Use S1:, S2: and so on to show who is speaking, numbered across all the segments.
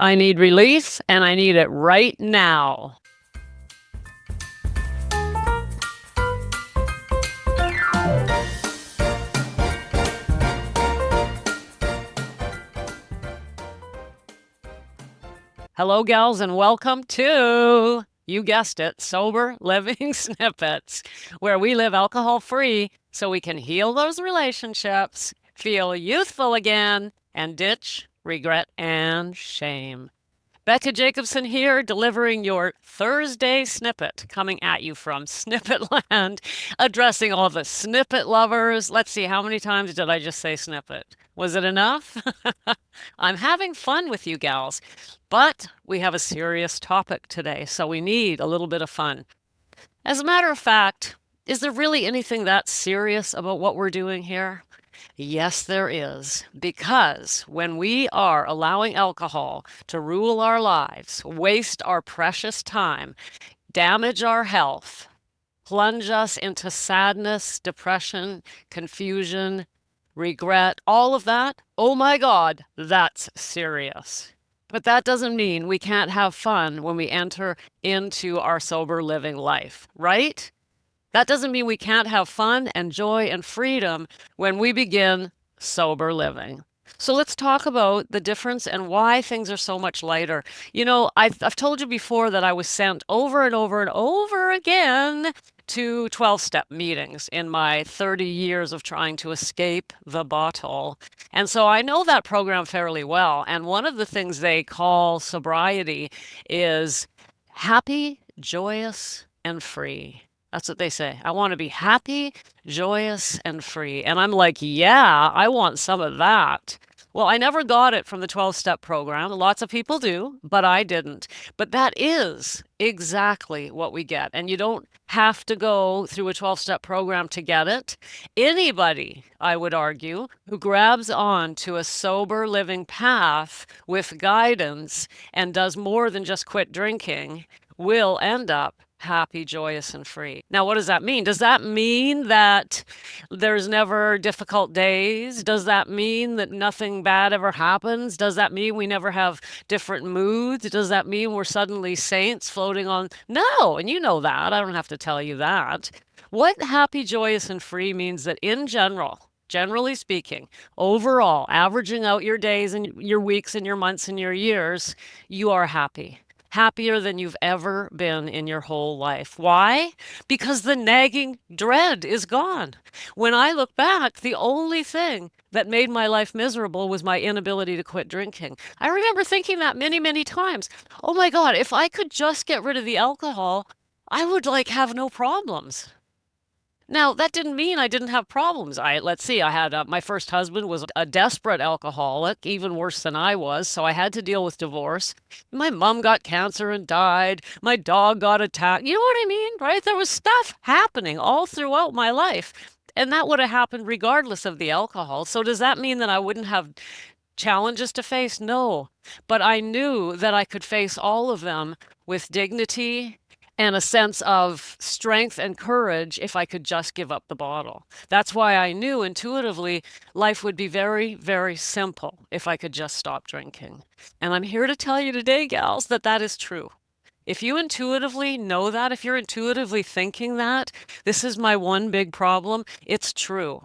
S1: I need release, and I need it right now. Hello, gals, and welcome to, you guessed it, Sober Living Snippets, where we live alcohol-free so we can heal those relationships, feel youthful again, and ditch regret and shame. Becca Jacobson here, delivering your Thursday snippet, coming at you from Snippet Land, addressing all the snippet lovers. Let's see, how many times did I just say snippet? Was it enough? I'm having fun with you gals, but we have a serious topic today, so we need a little bit of fun. As a matter of fact, is there really anything that serious about what we're doing here? Yes, there is. Because when we are allowing alcohol to rule our lives, waste our precious time, damage our health, plunge us into sadness, depression, confusion, regret, all of that, oh my God, that's serious. But that doesn't mean we can't have fun when we enter into our sober living life, right? That doesn't mean we can't have fun and joy and freedom when we begin sober living. So let's talk about the difference and why things are so much lighter. You know, I've told you before that I was sent over and over and over again to 12-step meetings in my 30 years of trying to escape the bottle. And so I know that program fairly well. And one of the things they call sobriety is happy, joyous, and free. That's what they say. I want to be happy, joyous, and free. And I'm like, yeah, I want some of that. Well, I never got it from the 12-step program. Lots of people do, but I didn't. But that is exactly what we get. And you don't have to go through a 12-step program to get it. Anybody, I would argue, who grabs on to a sober living path with guidance and does more than just quit drinking will end up happy, joyous, and free. Now, what does that mean? Does that mean that there's never difficult days? Does that mean that nothing bad ever happens? Does that mean we never have different moods? Does that mean we're suddenly saints floating on? No, and you know that. I don't have to tell you that. What happy, joyous, and free means that in general, generally speaking, overall, averaging out your days and your weeks and your months and your years, you are happy. Happier than you've ever been in your whole life. Why? Because the nagging dread is gone. When I look back, the only thing that made my life miserable was my inability to quit drinking. I remember thinking that many, many times. Oh my God, if I could just get rid of the alcohol, I would have no problems. Now, that didn't mean I didn't have problems. Let's see, I had my first husband was a desperate alcoholic, even worse than I was, so I had to deal with divorce. My mom got cancer and died. My dog got attacked. You know what I mean, right? There was stuff happening all throughout my life, and that would have happened regardless of the alcohol. So does that mean that I wouldn't have challenges to face? No, but I knew that I could face all of them with dignity and a sense of strength and courage if I could just give up the bottle. That's why I knew intuitively life would be very, very simple if I could just stop drinking. And I'm here to tell you today, gals, that that is true. If you intuitively know that, if you're intuitively thinking that, this is my one big problem, it's true.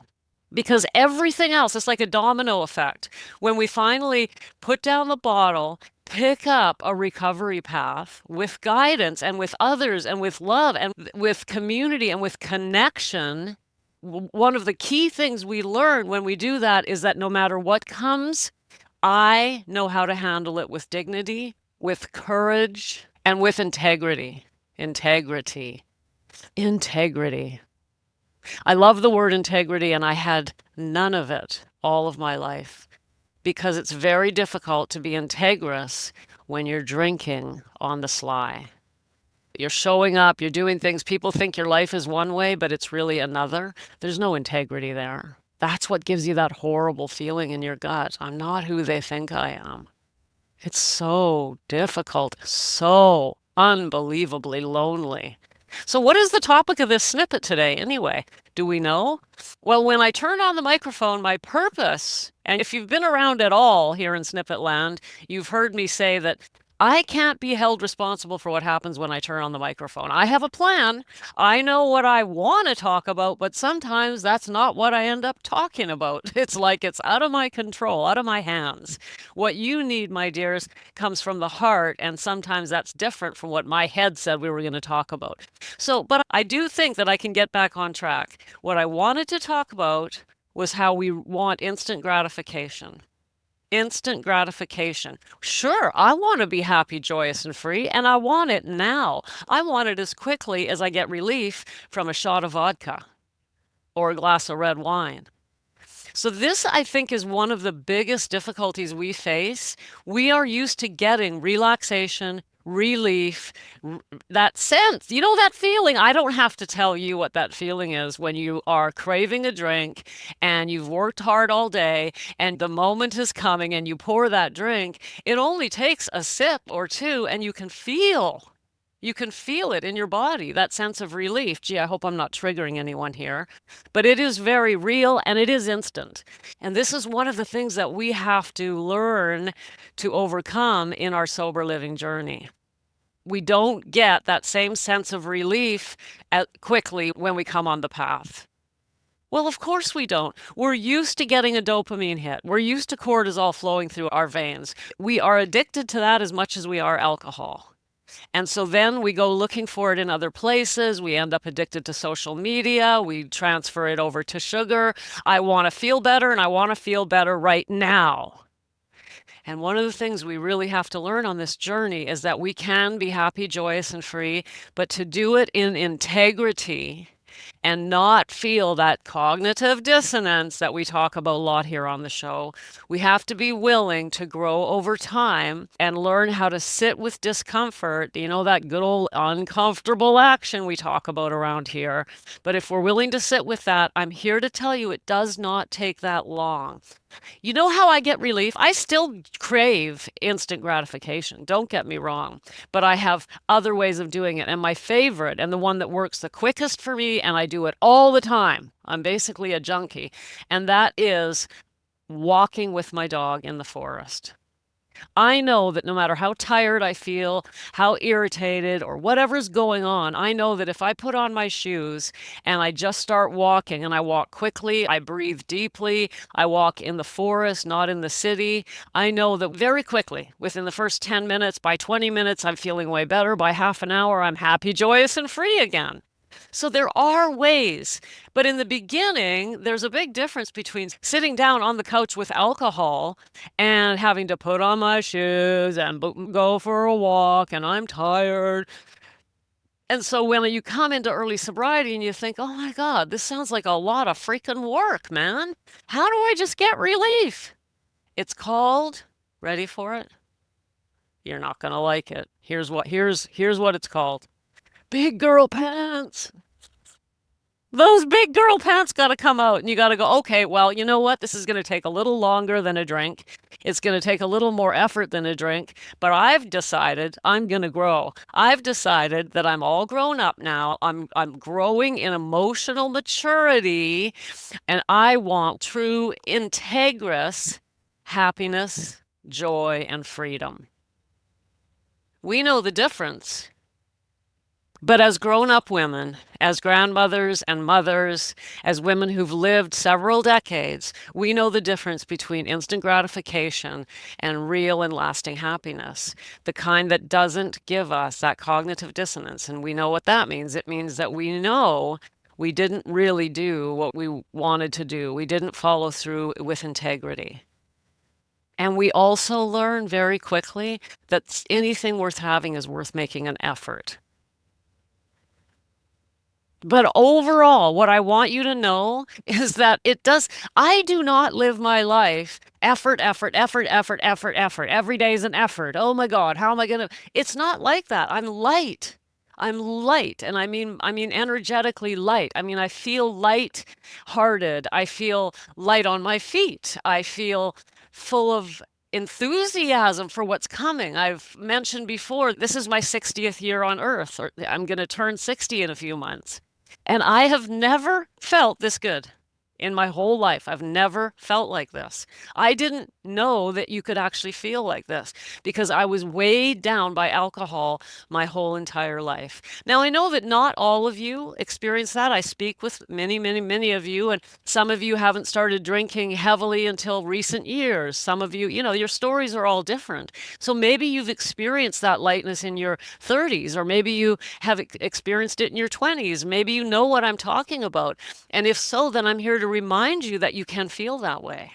S1: Because everything else is like a domino effect. When we finally put down the bottle, pick up a recovery path with guidance and with others and with love and with community and with connection, one of the key things we learn when we do that is that no matter what comes, I know how to handle it with dignity, with courage, and with integrity. Integrity. Integrity. I love the word integrity, and I had none of it all of my life because it's very difficult to be integrous when you're drinking on the sly. You're showing up, you're doing things, people think your life is one way, but it's really another. There's no integrity there. That's what gives you that horrible feeling in your gut. I'm not who they think I am. It's so difficult, so unbelievably lonely. So what is the topic of this snippet today anyway? Do we know? Well, when I turn on the microphone, my purpose, and if you've been around at all here in Snippet Land, you've heard me say that I can't be held responsible for what happens when I turn on the microphone. I have a plan. I know what I want to talk about, but sometimes that's not what I end up talking about. It's like it's out of my control, out of my hands. What you need, my dears, comes from the heart, and sometimes that's different from what my head said we were going to talk about. So, but I do think that I can get back on track. What I wanted to talk about was how we want instant gratification. Instant gratification. Sure, I want to be happy, joyous, and free, and I want it now. I want it as quickly as I get relief from a shot of vodka or a glass of red wine. So, this, I think, is one of the biggest difficulties we face. We are used to getting relaxation, relief, that sense. You know, that feeling. I don't have to tell you what that feeling is when you are craving a drink and you've worked hard all day and the moment is coming and you pour that drink. It only takes a sip or two and you can feel. You can feel it in your body, that sense of relief. Gee, I hope I'm not triggering anyone here. But it is very real and it is instant. And this is one of the things that we have to learn to overcome in our sober living journey. We don't get that same sense of relief quickly when we come on the path. Well, of course we don't. We're used to getting a dopamine hit. We're used to cortisol flowing through our veins. We are addicted to that as much as we are alcohol. And so then we go looking for it in other places. We end up addicted to social media. We transfer it over to sugar. I want to feel better and I want to feel better right now. And one of the things we really have to learn on this journey is that we can be happy, joyous, and free, but to do it in integrity and not feel that cognitive dissonance that we talk about a lot here on the show. We have to be willing to grow over time and learn how to sit with discomfort, you know, that good old uncomfortable action we talk about around here. But if we're willing to sit with that, I'm here to tell you it does not take that long. You know how I get relief? I still crave instant gratification. Don't get me wrong. But I have other ways of doing it. And my favorite, and the one that works the quickest for me, and I do it all the time, I'm basically a junkie, and that is walking with my dog in the forest. I know that no matter how tired I feel, how irritated, or whatever's going on, I know that if I put on my shoes and I just start walking and I walk quickly, I breathe deeply, I walk in the forest, not in the city, I know that very quickly, within the first 10 minutes, by 20 minutes, I'm feeling way better. By half an hour, I'm happy, joyous, and free again. So there are ways, but in the beginning, there's a big difference between sitting down on the couch with alcohol and having to put on my shoes and go for a walk, and I'm tired. And so when you come into early sobriety and you think, oh my God, this sounds like a lot of freaking work, man. How do I just get relief? It's called, ready for it? You're not going to like it. Here's what it's called. Big girl pants. Those big girl pants got to come out, and you got to go, okay, well, you know what? This is going to take a little longer than a drink. It's going to take a little more effort than a drink, but I've decided I'm going to grow. I've decided that I'm all grown up now. I'm growing in emotional maturity, and I want true integrous happiness, joy, and freedom. We know the difference. But as grown-up women, as grandmothers and mothers, as women who've lived several decades, we know the difference between instant gratification and real and lasting happiness, the kind that doesn't give us that cognitive dissonance. And we know what that means. It means that we know we didn't really do what we wanted to do. We didn't follow through with integrity. And we also learn very quickly that anything worth having is worth making an effort. But overall, what I want you to know is that I do not live my life effort, effort, effort, effort, effort, effort. Every day is an effort. Oh my God, how am I going to? It's not like that. I'm light. I'm light. And I mean energetically light. I mean, I feel light-hearted. I feel light on my feet. I feel full of enthusiasm for what's coming. I've mentioned before, this is my 60th year on Earth, or I'm going to turn 60 in a few months. And I have never felt this good in my whole life. I've never felt like this. I didn't know that you could actually feel like this because I was weighed down by alcohol my whole entire life. Now, I know that not all of you experience that. I speak with many, many, many of you, and some of you haven't started drinking heavily until recent years. Some of you, your stories are all different. So maybe you've experienced that lightness in your 30s, or maybe you have experienced it in your 20s. Maybe you know what I'm talking about. And if so, then I'm here to remind you that you can feel that way.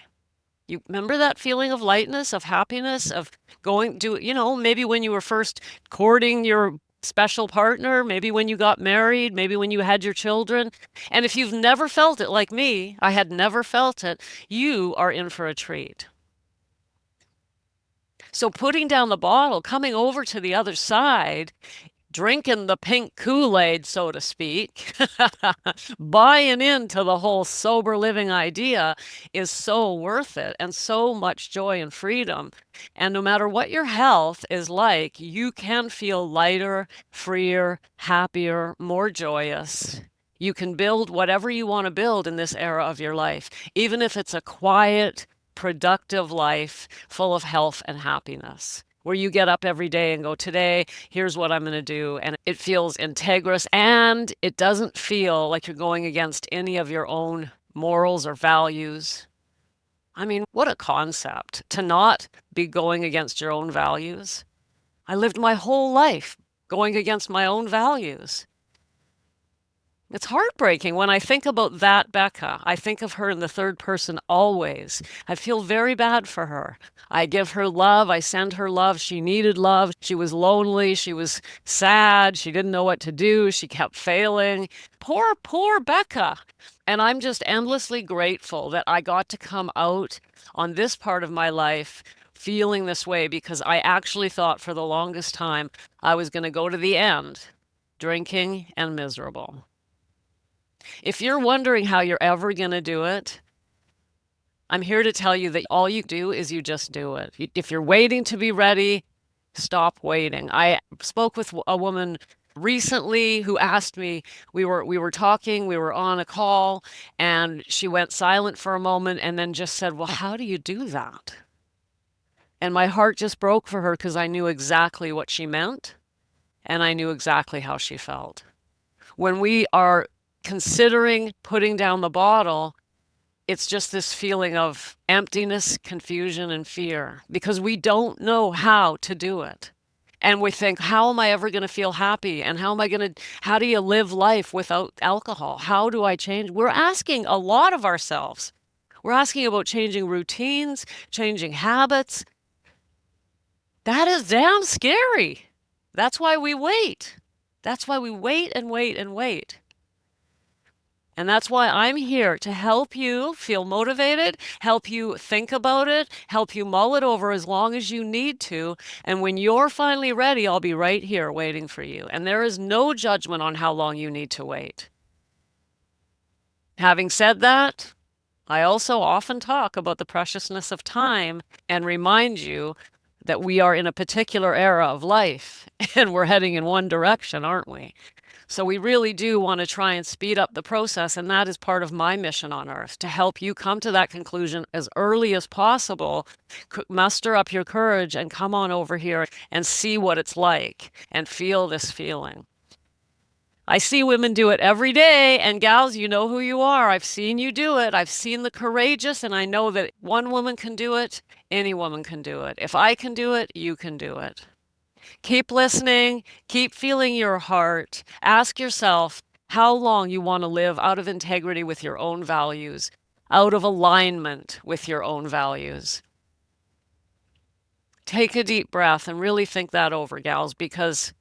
S1: You remember that feeling of lightness, of happiness, of going to, maybe when you were first courting your special partner, maybe when you got married, maybe when you had your children. And if you've never felt it like me, I had never felt it, you are in for a treat. So putting down the bottle, coming over to the other side, drinking the pink Kool-Aid, so to speak, buying into the whole sober living idea is so worth it and so much joy and freedom. And no matter what your health is like, you can feel lighter, freer, happier, more joyous. You can build whatever you want to build in this era of your life, even if it's a quiet, productive life full of health and happiness, where you get up every day and go, today, here's what I'm going to do. And it feels integrous and it doesn't feel like you're going against any of your own morals or values. I mean, what a concept to not be going against your own values. I lived my whole life going against my own values. It's heartbreaking when I think about that Becca. I think of her in the third person always. I feel very bad for her. I give her love. I send her love. She needed love. She was lonely. She was sad. She didn't know what to do. She kept failing. Poor, poor Becca. And I'm just endlessly grateful that I got to come out on this part of my life feeling this way, because I actually thought for the longest time I was going to go to the end drinking and miserable. If you're wondering how you're ever going to do it, I'm here to tell you that all you do is you just do it. If you're waiting to be ready, stop waiting. I spoke with a woman recently who asked me, we were talking, we were on a call, and she went silent for a moment and then just said, "Well, how do you do that?" And my heart just broke for her because I knew exactly what she meant and I knew exactly how she felt. When we are considering putting down the bottle, it's just this feeling of emptiness, confusion, and fear because we don't know how to do it. And we think, how am I ever going to feel happy? And how do you live life without alcohol? How do I change? We're asking a lot of ourselves. We're asking about changing routines, changing habits. That is damn scary. That's why we wait. That's why we wait and wait and wait. And that's why I'm here to help you feel motivated, help you think about it, help you mull it over as long as you need to. And when you're finally ready, I'll be right here waiting for you. And there is no judgment on how long you need to wait. Having said that, I also often talk about the preciousness of time and remind you that we are in a particular era of life and we're heading in one direction, aren't we? So we really do want to try and speed up the process, and that is part of my mission on earth, to help you come to that conclusion as early as possible, muster up your courage and come on over here and see what it's like and feel this feeling. I see women do it every day, and gals, you know who you are. I've seen you do it. I've seen the courageous, and I know that one woman can do it, any woman can do it. If I can do it, you can do it. Keep listening, keep feeling your heart. Ask yourself how long you want to live out of integrity with your own values, out of alignment with your own values. Take a deep breath and really think that over, gals, because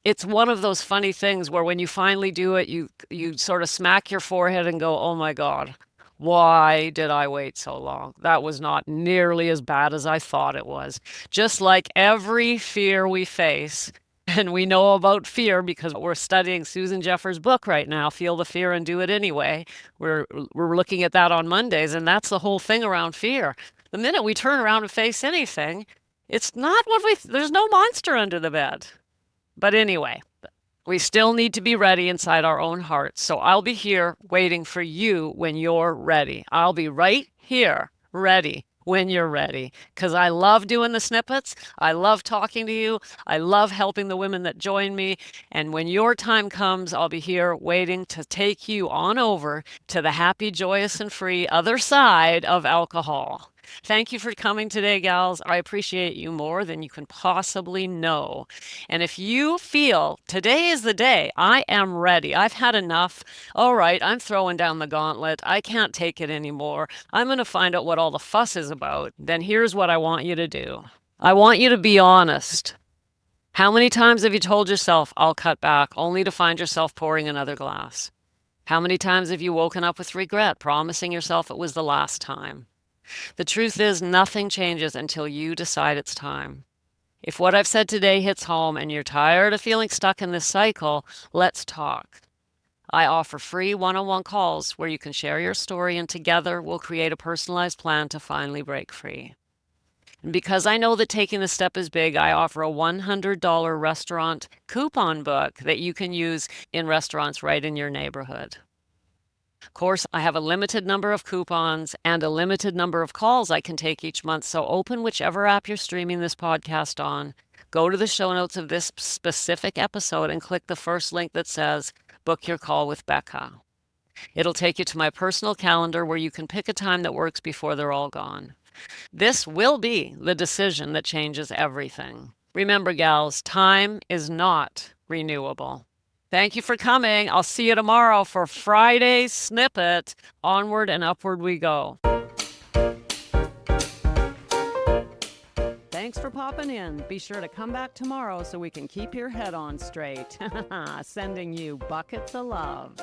S1: it's one of those funny things where when you finally do it, you sort of smack your forehead and go, "Oh my God, why did I wait so long? That was not nearly as bad as I thought it was." Just like every fear we face, and we know about fear because we're studying Susan Jeffers' book right now, Feel the Fear and Do It Anyway. We're looking at that on Mondays, and that's the whole thing around fear. The minute we turn around and face anything, it's not there's no monster under the bed. But anyway, We still need to be ready inside our own hearts. So I'll be here waiting for you when you're ready. I'll be right here ready when you're ready. Because I love doing the snippets. I love talking to you. I love helping the women that join me. And when your time comes, I'll be here waiting to take you on over to the happy, joyous, and free other side of alcohol. Thank you for coming today, gals. I appreciate you more than you can possibly know. And if you feel today is the day, I am ready, I've had enough, all right, I'm throwing down the gauntlet, I can't take it anymore, I'm going to find out what all the fuss is about, then here's what I want you to do. I want you to be honest. How many times have you told yourself, I'll cut back, only to find yourself pouring another glass? How many times have you woken up with regret, promising yourself it was the last time? The truth is, nothing changes until you decide it's time. If what I've said today hits home and you're tired of feeling stuck in this cycle, let's talk. I offer free one-on-one calls where you can share your story, and together we'll create a personalized plan to finally break free. And because I know that taking the step is big, I offer a $100 restaurant coupon book that you can use in restaurants right in your neighborhood. Of course, I have a limited number of coupons and a limited number of calls I can take each month, so open whichever app you're streaming this podcast on. Go to the show notes of this specific episode and click the first link that says Book Your Call with Becca. It'll take you to my personal calendar where you can pick a time that works before they're all gone. This will be the decision that changes everything. Remember, gals, time is not renewable. Thank you for coming. I'll see you tomorrow for Friday's snippet. Onward and upward we go. Thanks for popping in. Be sure to come back tomorrow so we can keep your head on straight. Sending you buckets of love.